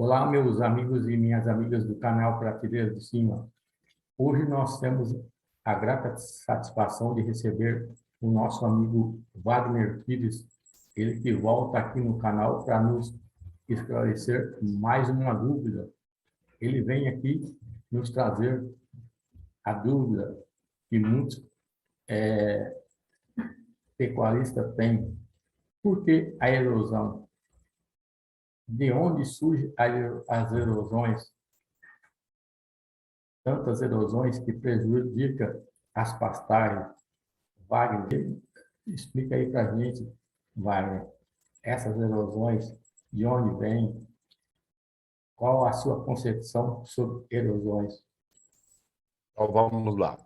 Olá, meus amigos e minhas amigas do canal Prateleira de Cima. Hoje nós temos a grata satisfação de receber o nosso amigo Wagner Pires, ele que volta aqui no canal para nos esclarecer mais uma dúvida. Ele vem aqui nos trazer a dúvida que muitos pecuaristas têm. Por que a erosão? De onde surgem as erosões? Tantas erosões que prejudicam as pastagens. Wagner, explica aí para a gente, Wagner, essas erosões, de onde vêm, qual a sua concepção sobre erosões? Então, vamos lá.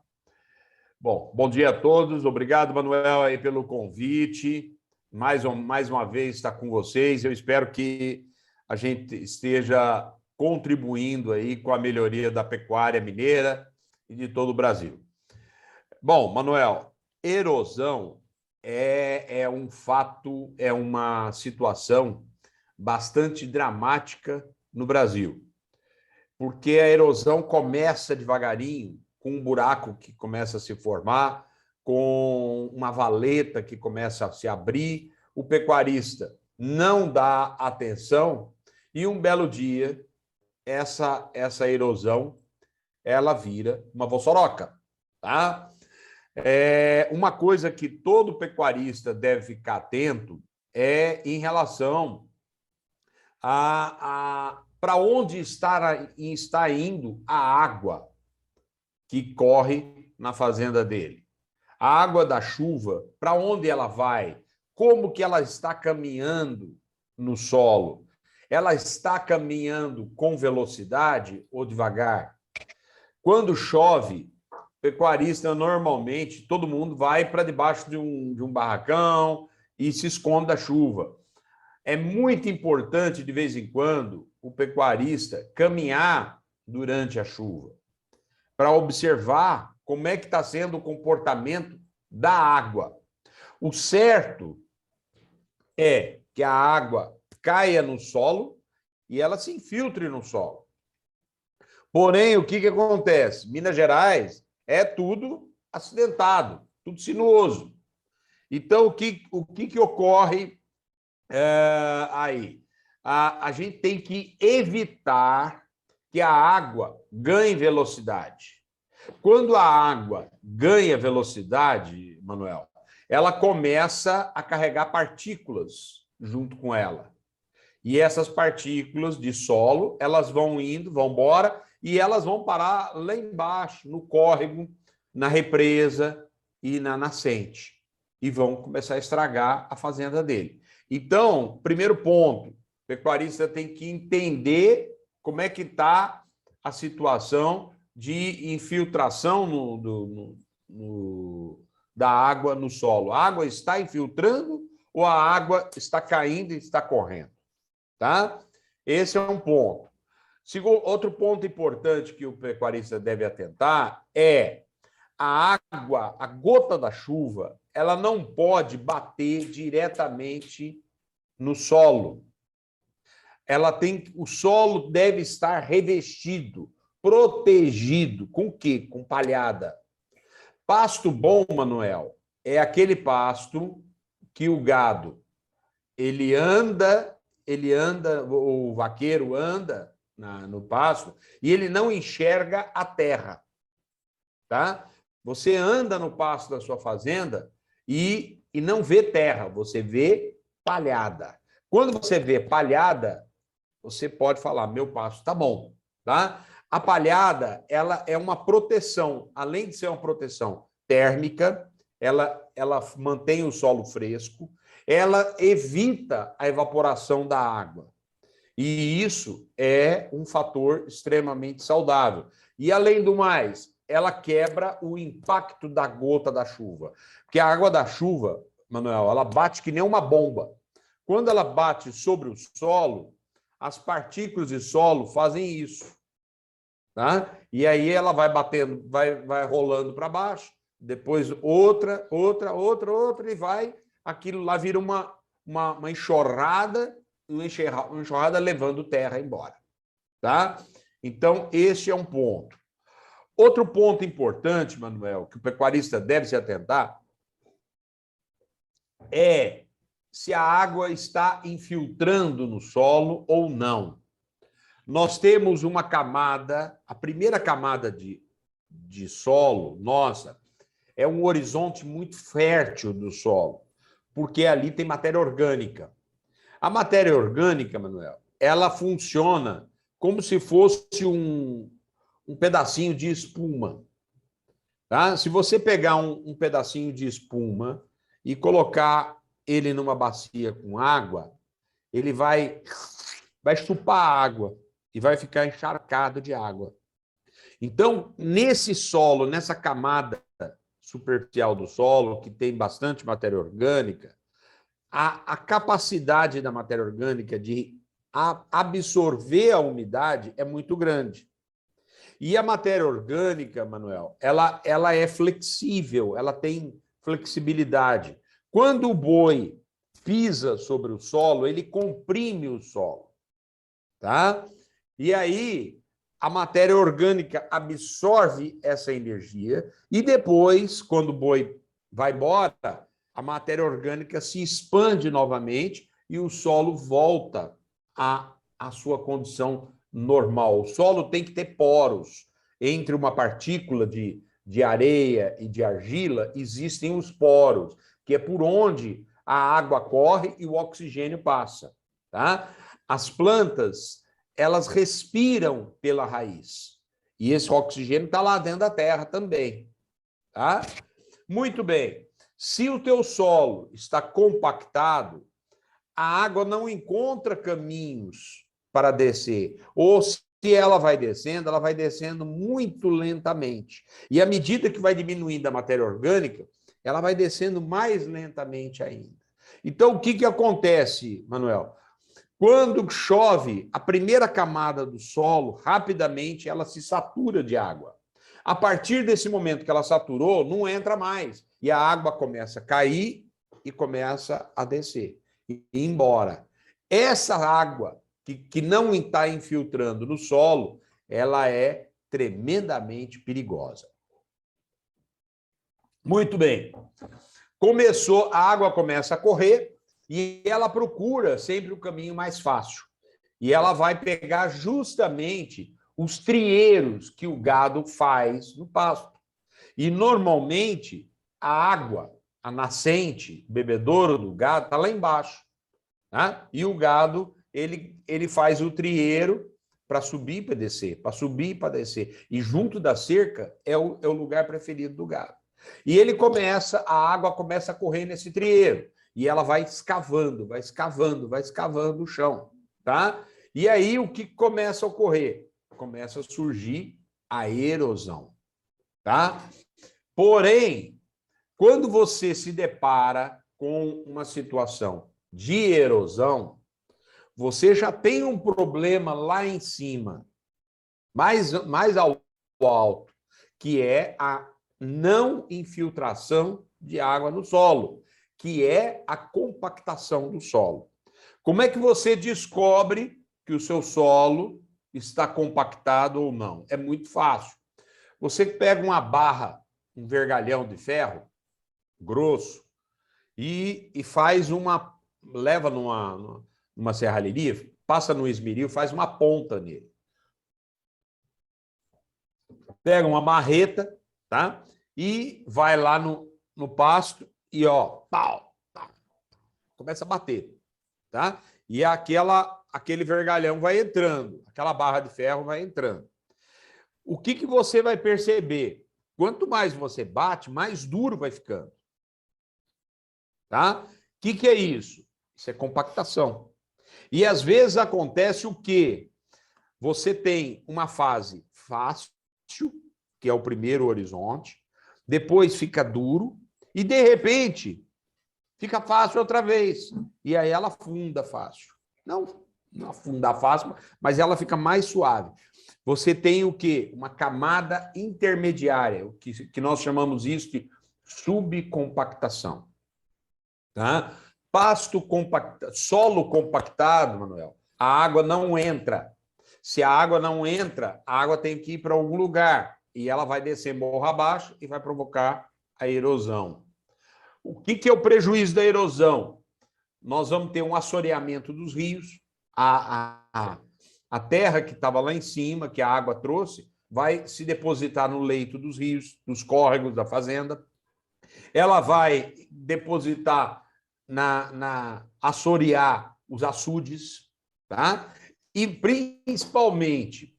Bom dia a todos. Obrigado, Manuel, aí pelo convite. Mais uma vez estar com vocês. Eu espero que a gente esteja contribuindo aí com a melhoria da pecuária mineira e de todo o Brasil. Bom, Manuel, erosão é um fato, é uma situação bastante dramática no Brasil, porque a erosão começa devagarinho, com um buraco que começa a se formar, com uma valeta que começa a se abrir, o pecuarista não dá atenção e um belo dia essa erosão ela vira uma vossoroca, tá? Uma coisa que todo pecuarista deve ficar atento é em relação a para onde está indo a água que corre na fazenda dele. A água da chuva, para onde ela vai? Como que ela está caminhando no solo? Ela está caminhando com velocidade ou devagar? Quando chove, pecuarista, normalmente, todo mundo vai para debaixo de um barracão e se esconde da chuva. É muito importante, de vez em quando, o pecuarista caminhar durante a chuva para observar como é que está sendo o comportamento da água. O certo é que a água caia no solo e ela se infiltre no solo. Porém, o que acontece? Minas Gerais é tudo acidentado, tudo sinuoso. Então, o que ocorre aí? A gente tem que evitar que a água ganhe velocidade. Quando a água ganha velocidade, Manuel, ela começa a carregar partículas junto com ela. E essas partículas de solo, elas vão indo, vão embora, e elas vão parar lá embaixo, no córrego, na represa e na nascente. E vão começar a estragar a fazenda dele. Então, primeiro ponto, o pecuarista tem que entender como é que está a situação de infiltração da água no solo. A água está infiltrando ou a água está caindo e está correndo? Tá? Esse é um ponto. Outro ponto importante que o pecuarista deve atentar é a água, a gota da chuva, ela não pode bater diretamente no solo. O solo deve estar revestido, protegido. Com o quê? Com palhada. Pasto bom, Manuel, é aquele pasto que o gado, ele anda, o vaqueiro anda no pasto e ele não enxerga a terra, tá? Você anda no pasto da sua fazenda e não vê terra, você vê palhada. Quando você vê palhada, você pode falar, meu pasto está bom, tá? A palhada, ela é uma proteção, além de ser uma proteção térmica, ela mantém o solo fresco, ela evita a evaporação da água. E isso é um fator extremamente saudável. E, além do mais, ela quebra o impacto da gota da chuva. Porque a água da chuva, Manuel, ela bate que nem uma bomba. Quando ela bate sobre o solo, as partículas de solo fazem isso. Tá? E aí ela vai batendo, vai rolando para baixo, depois outra, e vai... Aquilo lá vira uma enxurrada levando terra embora. tá? Então, este é um ponto. Outro ponto importante, Manuel, que o pecuarista deve se atentar, é se a água está infiltrando no solo ou não. Nós temos uma camada, a primeira camada de solo, nossa, é um horizonte muito fértil do solo, porque ali tem matéria orgânica. A matéria orgânica, Manuel, ela funciona como se fosse um pedacinho de espuma. Tá? Se você pegar um pedacinho de espuma e colocar ele numa bacia com água, ele vai chupar a água e vai ficar encharcado de água. Então, nesse solo, nessa camada superficial do solo, que tem bastante matéria orgânica, a capacidade da matéria orgânica de absorver a umidade é muito grande. E a matéria orgânica, Manuel, ela é flexível, ela tem flexibilidade. Quando o boi pisa sobre o solo, ele comprime o solo, tá? E aí a matéria orgânica absorve essa energia e depois, quando o boi vai embora, a matéria orgânica se expande novamente e o solo volta à sua condição normal. O solo tem que ter poros. Entre uma partícula de areia e de argila, existem os poros, que é por onde a água corre e o oxigênio passa. Tá? As plantas, elas respiram pela raiz. E esse oxigênio está lá dentro da terra também. Tá? Muito bem. Se o teu solo está compactado, a água não encontra caminhos para descer. Ou se ela vai descendo muito lentamente. E à medida que vai diminuindo a matéria orgânica, ela vai descendo mais lentamente ainda. Então, o que acontece, Manuel? Quando chove, a primeira camada do solo, rapidamente, ela se satura de água. A partir desse momento que ela saturou, não entra mais. E a água começa a cair e começa a descer e ir embora. Essa água que não está infiltrando no solo, ela é tremendamente perigosa. Muito bem. A água começa a correr e ela procura sempre o caminho mais fácil. E ela vai pegar justamente os trieiros que o gado faz no pasto. E, normalmente, a água, a nascente, bebedouro do gado, está lá embaixo. Tá? E o gado, ele faz o trieiro para subir e para descer, para subir e para descer. E junto da cerca é o lugar preferido do gado. E a água começa a correr nesse trieiro. E ela vai escavando o chão. Tá? E aí o que começa a ocorrer? Começa a surgir a erosão. Tá? Porém, quando você se depara com uma situação de erosão, você já tem um problema lá em cima, mais ao alto, que é a não infiltração de água no solo, que é a compactação do solo. Como é que você descobre que o seu solo está compactado ou não? É muito fácil. Você pega uma barra, um vergalhão de ferro grosso e leva numa serralheria, passa no esmeril, faz uma ponta nele. Pega uma marreta, tá? E vai lá no pasto e pau, começa a bater, tá? E aquele vergalhão vai entrando, aquela barra de ferro vai entrando. O que você vai perceber? Quanto mais você bate, mais duro vai ficando. Tá? O que é isso? Isso é compactação. E às vezes acontece o quê? Você tem uma fase fácil, que é o primeiro horizonte, depois fica duro e, de repente, fica fácil outra vez. E aí ela afunda fácil. Não afunda fácil, mas ela fica mais suave. Você tem o quê? Uma camada intermediária, que nós chamamos isso de subcompactação. Tá? Solo compactado, Manuel, a água não entra. Se a água não entra, a água tem que ir para algum lugar e ela vai descer morro abaixo e vai provocar a erosão. O que é o prejuízo da erosão? Nós vamos ter um assoreamento dos rios, a terra que estava lá em cima, que a água trouxe, vai se depositar no leito dos rios, dos córregos da fazenda. Ela vai depositar assorear os açudes, tá? E principalmente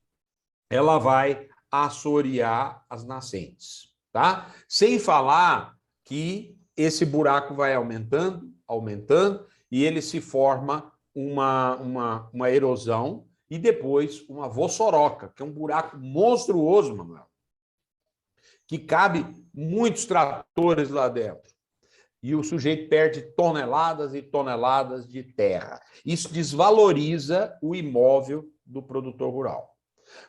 ela vai assorear as nascentes, tá? Sem falar que esse buraco vai aumentando, aumentando, e ele se forma uma erosão e depois uma vossoroca, que é um buraco monstruoso, Manuel, que cabe muitos tratores lá dentro. E o sujeito perde toneladas e toneladas de terra. Isso desvaloriza o imóvel do produtor rural.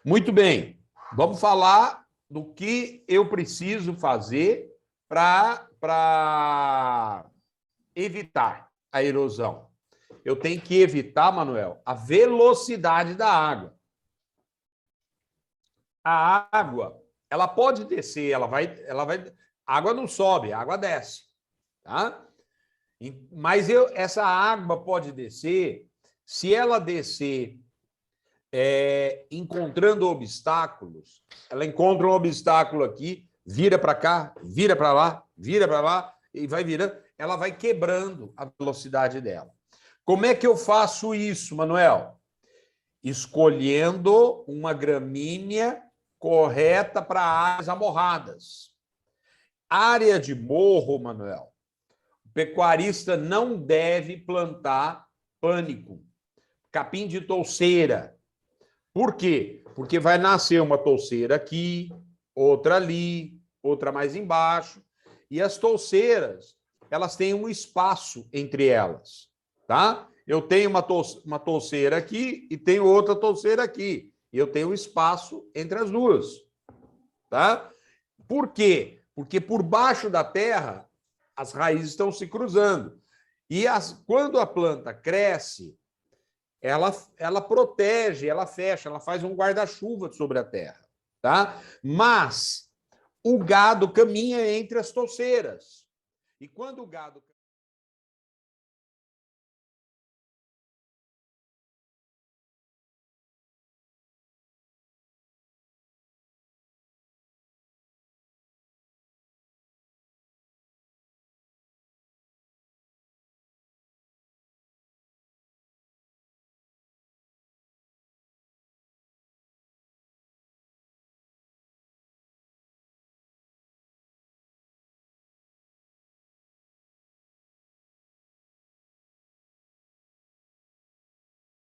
Muito bem, vamos falar do que eu preciso fazer para evitar a erosão. Eu tenho que evitar, Manuel, a velocidade da água. A água, ela pode descer, a água não sobe, a água desce, tá? Mas essa água pode descer, se ela descer encontrando obstáculos, ela encontra um obstáculo aqui, vira para cá, vira para lá, e vai virando, ela vai quebrando a velocidade dela. Como é que eu faço isso, Manuel? Escolhendo uma gramínea correta para áreas amorradas. Área de morro, Manuel, o pecuarista não deve plantar pânico, capim de touceira. Por quê? Porque vai nascer uma touceira aqui, outra ali, outra mais embaixo, e as touceiras, elas têm um espaço entre elas, tá? Eu tenho uma touceira aqui e tenho outra touceira aqui. Eu tenho um espaço entre as duas, tá? Por quê? Porque por baixo da terra as raízes estão se cruzando. E quando a planta cresce, ela protege, ela fecha, ela faz um guarda-chuva sobre a terra, tá? Mas o gado caminha entre as touceiras. E quando o gado